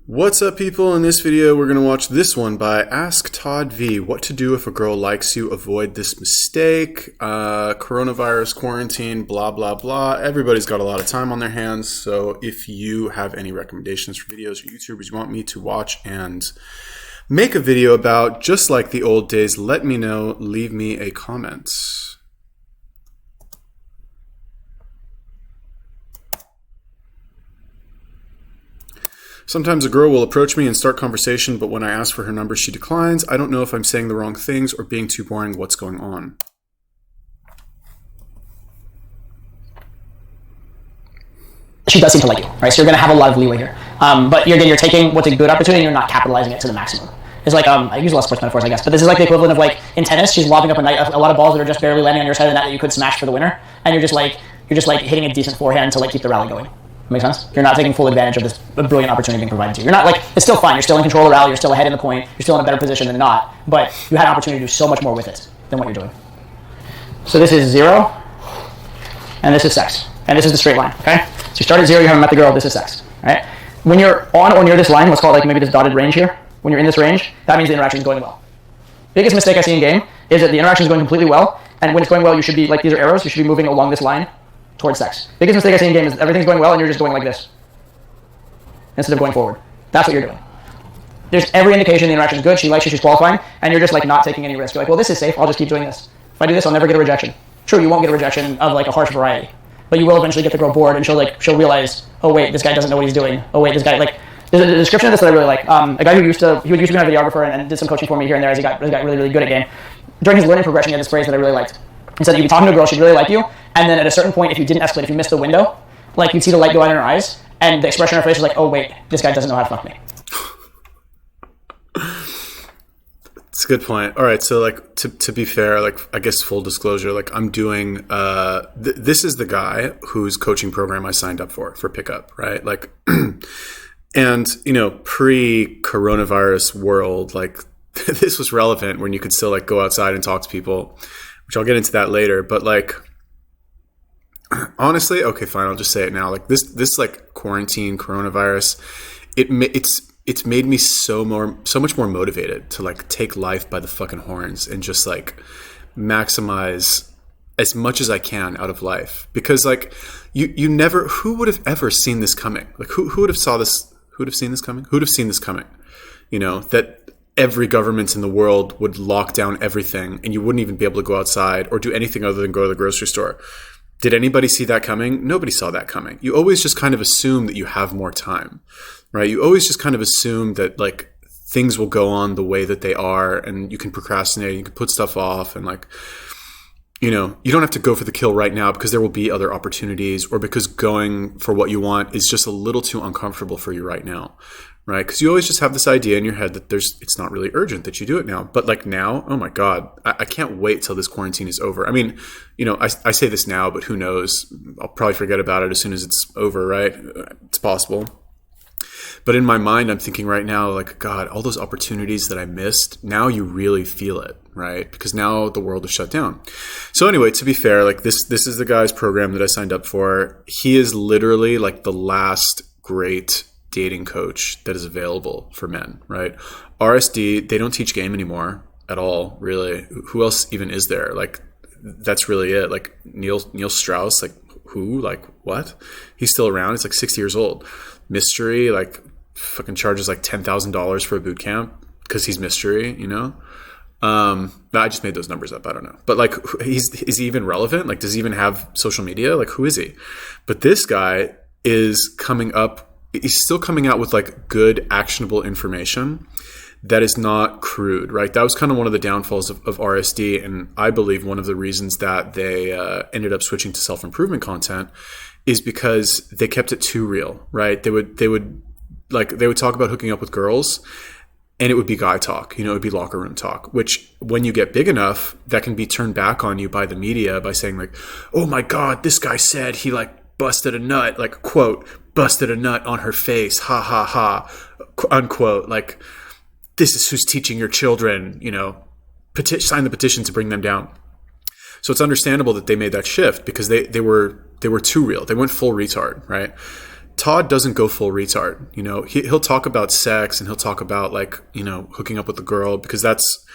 What's up, people? In this video, we're going to watch this one by AskToddV. What to do if a girl likes you, avoid this mistake, coronavirus, quarantine, blah, blah, blah. Everybody's got a lot of time on their hands, so if you have any recommendations for videos or YouTubers you want me to watch and make a video about, just like the old days, let me know. Leave me a comment. Sometimes a girl will approach me and start conversation, but when I ask for her number, she declines. I don't know if I'm saying the wrong things or being too boring. What's going on? She does seem to like you, right? So you're going to have a lot of leeway here. But you're taking what's a good opportunity and you're not capitalizing it to the maximum. It's like, I use a lot of sports metaphors, I guess, but this is like the equivalent of like in tennis, she's lobbing up a lot of balls that are just barely landing on your side of the net that you could smash for the winner. And you're just like hitting a decent forehand to like keep the rally going. Make sense? You're not taking full advantage of this brilliant opportunity being provided to you. You're not like, it's still fine. You're still in control of the rally. You're still ahead in the point. You're still in a better position than not. But you had an opportunity to do so much more with it than what you're doing. So this is 0, and this is sex. And this is the straight line, okay? So you start at 0, you haven't met the girl, this is sex, right? When you're on or near this line, let's call it like maybe this dotted range here. When you're in this range, that means the interaction is going well. Biggest mistake I see in game is that the interaction is going completely well, and when it's going well, you should be, like these are arrows, you should be moving along this line towards sex. Biggest mistake I see in game is everything's going well and you're just going like this instead of going forward. That's what you're doing. There's every indication the interaction is good, she likes you, she's qualifying, and you're just like not taking any risk. You're like, well, this is safe, I'll just keep doing this. If I do this, I'll never get a rejection. True, you won't get a rejection of like a harsh variety, but you will eventually get the girl bored and she'll realize, oh wait, this guy doesn't know what he's doing. Oh wait, this guy, like, there's a description of this that I really like. A guy who used to be my videographer and did some coaching for me here and there as he got really, really good at game. During his learning progression, he had this phrase that I really liked. He said that you'd be talking to a girl, she'd really like you, and then at a certain point, if you didn't escalate, if you missed the window, like you'd see the light go out in her eyes, and the expression on her face was like, oh wait, this guy doesn't know how to fuck me. It's a good point. All right, so like to be fair, like I guess full disclosure, like I'm doing this is the guy whose coaching program I signed up for pickup, right? Like, and you know, pre-coronavirus world, like this was relevant when you could still like go outside and talk to people, which I'll get into that later. But like, honestly, okay, fine, I'll just say it now. Like this like quarantine coronavirus, it's made me so much more motivated to like take life by the fucking horns and just like maximize as much as I can out of life. Because like you never, who would have ever seen this coming? Like who would have saw this? Who would have seen this coming? Who would have seen this coming? You know, that every government in the world would lock down everything and you wouldn't even be able to go outside or do anything other than go to the grocery store. Did anybody see that coming? Nobody saw that coming. You always just kind of assume that you have more time, right? You always just kind of assume that like things will go on the way that they are and you can procrastinate, you can put stuff off, and like, you know, you don't have to go for the kill right now because there will be other opportunities, or because going for what you want is just a little too uncomfortable for you right now, right? Because you always just have this idea in your head that it's not really urgent that you do it now. But like now, oh my God, I can't wait till this quarantine is over. I mean, you know, I say this now, but who knows? I'll probably forget about it as soon as it's over, right? It's possible. But in my mind, I'm thinking right now, like, God, all those opportunities that I missed, now you really feel it, right? Because now the world is shut down. So anyway, to be fair, like this is the guy's program that I signed up for. He is literally like the last great dating coach that is available for men, right? RSD, they don't teach game anymore at all, really. Who else even is there? Like, that's really it. Like Neil Strauss, like who? Like what? He's still around. He's like 60 years old. Mystery, like fucking charges like $10,000 for a boot camp because he's mystery, you know? I just made those numbers up. I don't know. But like, is he even relevant? Like, does he even have social media? Like, who is he? But this guy is coming up. He's still coming out with like good, actionable information that is not crude, right? That was kind of one of the downfalls of RSD. And I believe one of the reasons that they ended up switching to self-improvement content is because they kept it too real, right? They would talk about hooking up with girls and it would be guy talk, you know, it would be locker room talk, which when you get big enough, that can be turned back on you by the media by saying like, oh my God, this guy said he like busted a nut, like quote, busted a nut on her face, ha ha ha, unquote. Like, this is who's teaching your children, you know, sign the petition to bring them down. So it's understandable that they made that shift because they were too real. They went full retard, right? Todd doesn't go full retard. You know, he'll talk about sex and he'll talk about like, you know, hooking up with a girl because that's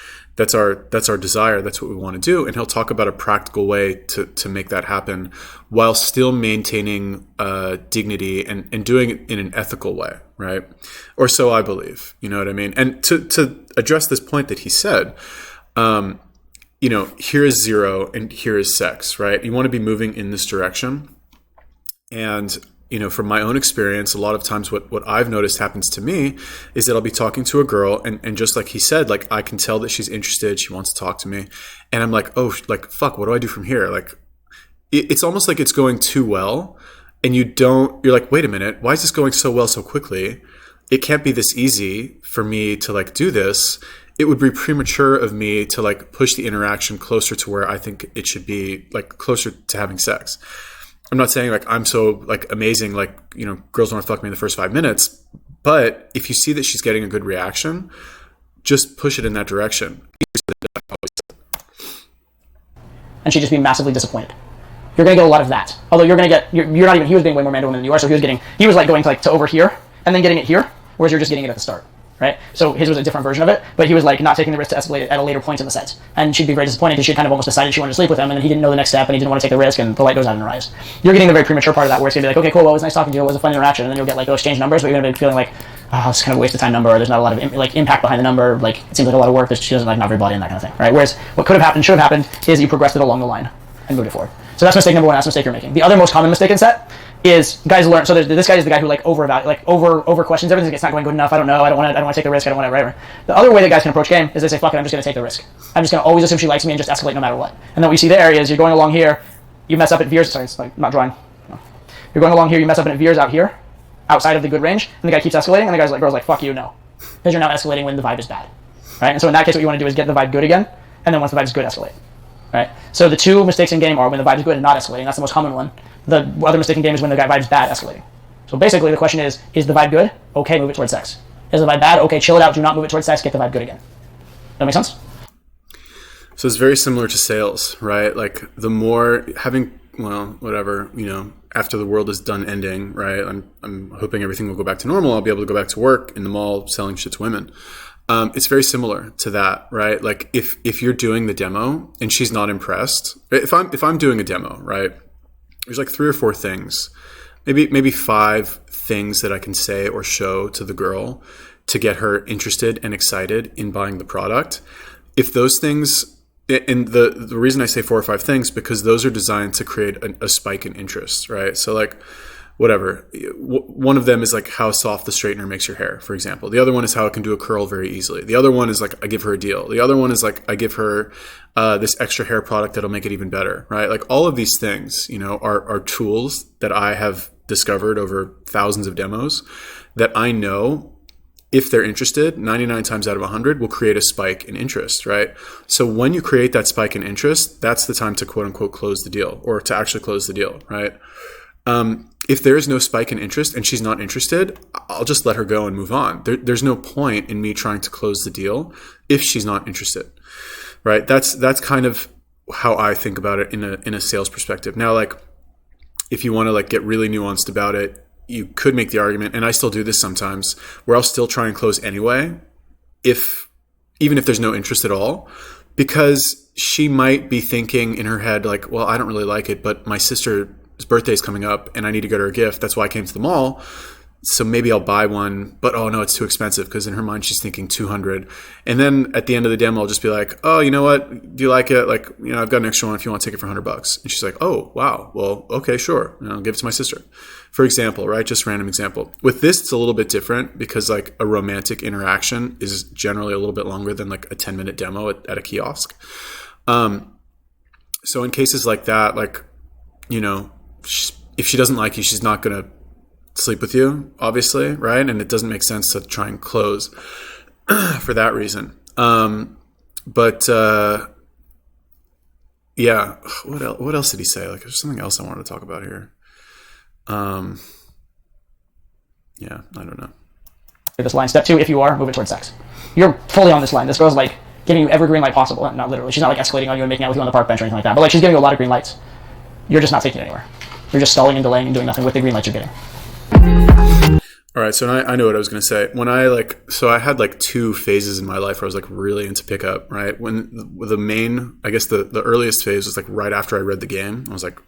our desire. That's what we want to do. And he'll talk about a practical way to make that happen while still maintaining dignity and doing it in an ethical way, right? Or so I believe. You know what I mean? And to address this point that he said, you know, here is 0 and here is sex, right? You want to be moving in this direction. And you know, from my own experience, a lot of times what I've noticed happens to me is that I'll be talking to a girl and just like he said, like I can tell that she's interested. She wants to talk to me. And I'm like, oh, like, fuck, what do I do from here? Like, it's almost like it's going too well. And you're like, wait a minute, why is this going so well so quickly? It can't be this easy for me to like do this. It would be premature of me to like push the interaction closer to where I think it should be, like closer to having sex. I'm not saying like I'm so like amazing, like, you know, girls want to fuck me in the first 5 minutes, but if you see that she's getting a good reaction, just push it in that direction. And she'd just be massively disappointed. You're going to get a lot of that. Although you're going to get, you're not even, he was being way more man-to-woman than you are, so he was like going to like to over here and then getting it here, whereas you're just getting it at the start. Right? So his was a different version of it, but he was like not taking the risk to escalate it at a later point in the set. And she'd be very disappointed because she kind of almost decided she wanted to sleep with him, and then he didn't know the next step, and he didn't want to take the risk, and the light goes out in her eyes. You're getting the very premature part of that, where it's going to be like, okay, cool, well, it was nice talking to you, it was a fun interaction, and then you'll get like, they'll exchange numbers, but you're going to be feeling like, oh, it's kind of a waste of time number, or there's not a lot of like impact behind the number, like it seems like a lot of work, she doesn't like not everybody and that kind of thing, right? Whereas what could have happened, should have happened, is you progressed it along the line and moved it forward. So that's mistake number 1, that's the mistake you're making. The other most common mistake in set is guys learn. So this guy is the guy who like over questions everything. It's not going good enough. I don't know. I don't want to take the risk. I don't want to. Whatever. The other way that guys can approach game is they say, "Fuck it, I'm just going to take the risk. I'm just going to always assume she likes me and just escalate no matter what." And then what you see there is you're going along here, you mess up, it veers. Sorry, it's like I'm not drawing. No. You're going along here, you mess up, and it veers out here, outside of the good range, and the guy keeps escalating, and the girl's like, "Fuck you, no," because you're now escalating when the vibe is bad, right? And so in that case, what you want to do is get the vibe good again, and then once the vibe is good, escalate. Right. So the two mistakes in game are when the vibe is good and not escalating. That's the most common one. The other mistake in game is when the vibe is bad, escalating. So basically, the question is the vibe good? Okay, move it towards sex. Is the vibe bad? Okay, chill it out. Do not move it towards sex. Get the vibe good again. That make sense? So it's very similar to sales, right? Like the more having, well, whatever, you know, after the world is done ending, right? I'm hoping everything will go back to normal. I'll be able to go back to work in the mall selling shit to women. It's very similar to that, right? Like if you're doing the demo and she's not impressed, if I'm doing a demo, right? There's like 3 or 4 things, maybe 5 things that I can say or show to the girl to get her interested and excited in buying the product. If those things, and the reason I say 4 or 5 things, because those are designed to create a spike in interest, right? So like, whatever. One of them is like how soft the straightener makes your hair, for example. The other one is how it can do a curl very easily. The other one is like I give her a deal. The other one is like I give her this extra hair product that'll make it even better, right? Like all of these things, you know, are tools that I have discovered over thousands of demos that I know if they're interested, 99 times out of 100 will create a spike in interest, right? So when you create that spike in interest, that's the time to quote unquote close the deal or to actually close the deal, right? If there is no spike in interest and she's not interested, I'll just let her go and move on. There's no point in me trying to close the deal if she's not interested, right? That's kind of how I think about it in a sales perspective. Now, like if you want to like get really nuanced about it, you could make the argument, and I still do this sometimes, where I'll still try and close anyway, even if there's no interest at all, because she might be thinking in her head like, well, I don't really like it, but my sister's birthday is coming up and I need to get her a gift. That's why I came to the mall. So maybe I'll buy one, but oh no, it's too expensive, because in her mind she's thinking 200. And then at the end of the demo, I'll just be like, oh, you know what? Do you like it? Like, you know, I've got an extra one if you want to take it for $100. And she's like, oh, wow. Well, okay, sure. You know, I'll give it to my sister. For example, right? Just random example. With this, it's a little bit different because like a romantic interaction is generally a little bit longer than like a 10-minute demo at a kiosk. So in cases like that, like, you know, if she doesn't like you, she's not going to sleep with you, obviously, right? And it doesn't make sense to try and close for that reason. Yeah, what else did he say? Like, there's something else I wanted to talk about here. Yeah, I don't know. This line, step 2, if you are, move it towards sex. You're fully on this line. This girl's like giving you every green light possible. Not literally. She's not like escalating on you and making out with you on the park bench or anything like that. But like she's giving you a lot of green lights. You're just not taking it anywhere. You're just stalling and delaying and doing nothing with the green lights you're getting. All right, so I know what I was going to say. When I I had like two phases in my life where I was like really into pickup, right? When the earliest phase was like right after I read the game. I was like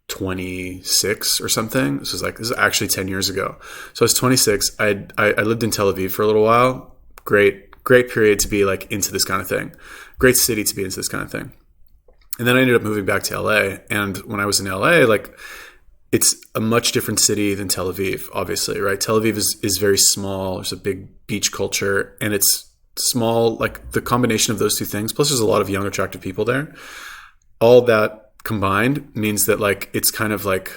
26 or something. This is actually 10 years ago. So I was 26. I lived in Tel Aviv for a little while. Great period to be like into this kind of thing. Great city to be into this kind of thing. And then I ended up moving back to LA. And when I was in LA, like, it's a much different city than Tel Aviv, obviously, right? Tel Aviv is very small. There's a big beach culture, and it's small, like the combination of those two things. Plus there's a lot of young, attractive people there. All that combined means that like, it's kind of like,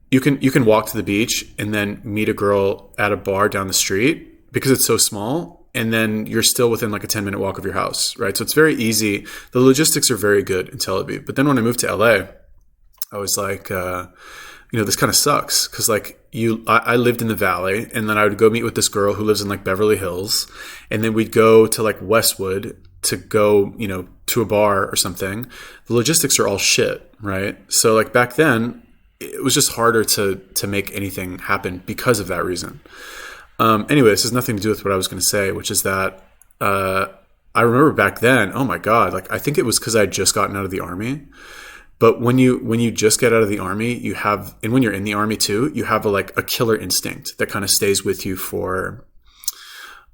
you can walk to the beach and then meet a girl at a bar down the street because it's so small. And then you're still within like a 10-minute walk of your house, right? So it's very easy. The logistics are very good in Tel Aviv. But then when I moved to LA, I was like, this kind of sucks because like I lived in the Valley, and then I would go meet with this girl who lives in like Beverly Hills, and then we'd go to like Westwood to go, to a bar or something. The logistics are all shit, right? So like back then, it was just harder to make anything happen because of that reason. Anyway, this has nothing to do with what I was going to say, which is that I remember back then, oh my God, like I think it was because I had just gotten out of the army. But when you just get out of the army, and when you're in the army too, you have a killer instinct that kind of stays with you for,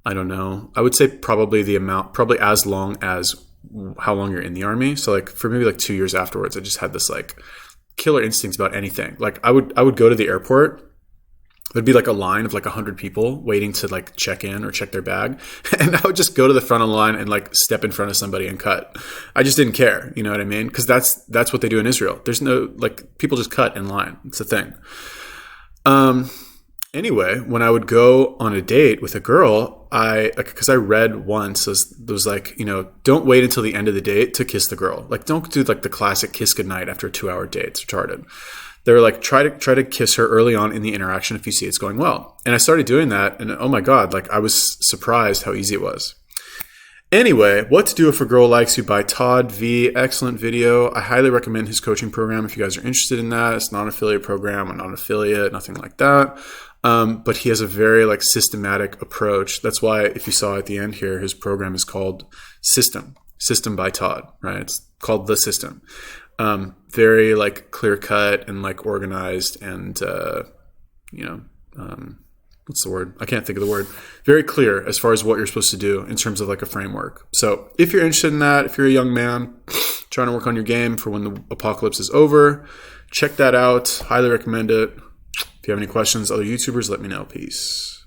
I don't know, I would say probably as long as how long you're in the army. So like for maybe like 2 years afterwards, I just had this like killer instincts about anything. Like I would go to the airport. There'd be like a line of like 100 people waiting to like check in or check their bag. And I would just go to the front of the line and like step in front of somebody and cut. I just didn't care. You know what I mean? Because that's what they do in Israel. There's no, like, people just cut in line. It's a thing. Anyway, when I would go on a date with a girl, because I read once, it was like, don't wait until the end of the date to kiss the girl. Like, don't do like the classic kiss goodnight after a 2-hour date. It's retarded. They were like, try to kiss her early on in the interaction if you see it's going well. And I started doing that, and oh my God, like I was surprised how easy it was. Anyway, What to Do If a Girl Likes You by Todd V. Excellent video. I highly recommend his coaching program if you guys are interested in that. It's not an affiliate program. I'm not an affiliate, nothing like that. But he has a very like systematic approach. That's why if you saw at the end here, his program is called System by Todd, right? It's called The System. Very like clear cut and like organized and, what's the word? I can't think of the word. Very clear as far as what you're supposed to do in terms of like a framework. So if you're interested in that, if you're a young man trying to work on your game for when the apocalypse is over, check that out. Highly recommend it. If you have any questions, other YouTubers, let me know. Peace.